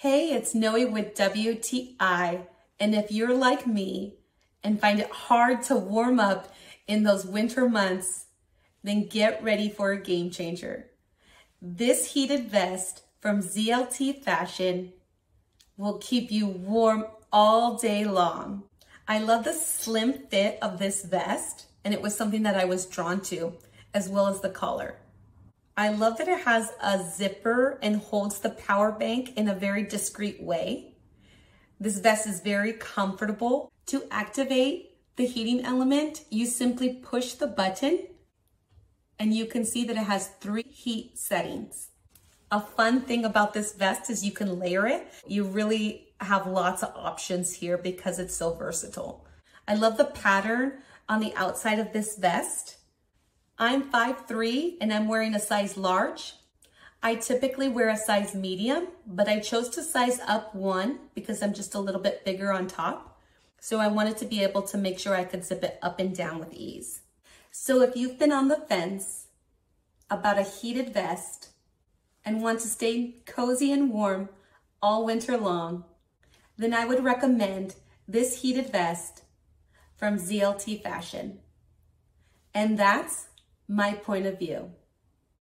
Hey, it's Noe with WTI, and if you're like me and find it hard to warm up in those winter months, then get ready for a game changer. This heated vest from ZLTFashion will keep you warm all day long. I love the slim fit of this vest, and it was something that I was drawn to, as well as the collar. I love that it has a zipper and holds the power bank in a very discreet way. This vest is very comfortable. To activate the heating element, you simply push the button and you can see that it has 3 heat settings. A fun thing about this vest is you can layer it. You really have lots of options here because it's so versatile. I love the pattern on the outside of this vest. I'm 5'3" and I'm wearing a size large. I typically wear a size medium, but I chose to size up 1 because I'm just a little bit bigger on top. So I wanted to be able to make sure I could zip it up and down with ease. So if you've been on the fence about a heated vest and want to stay cozy and warm all winter long, then I would recommend this heated vest from ZLTFashion. And that's my point of view.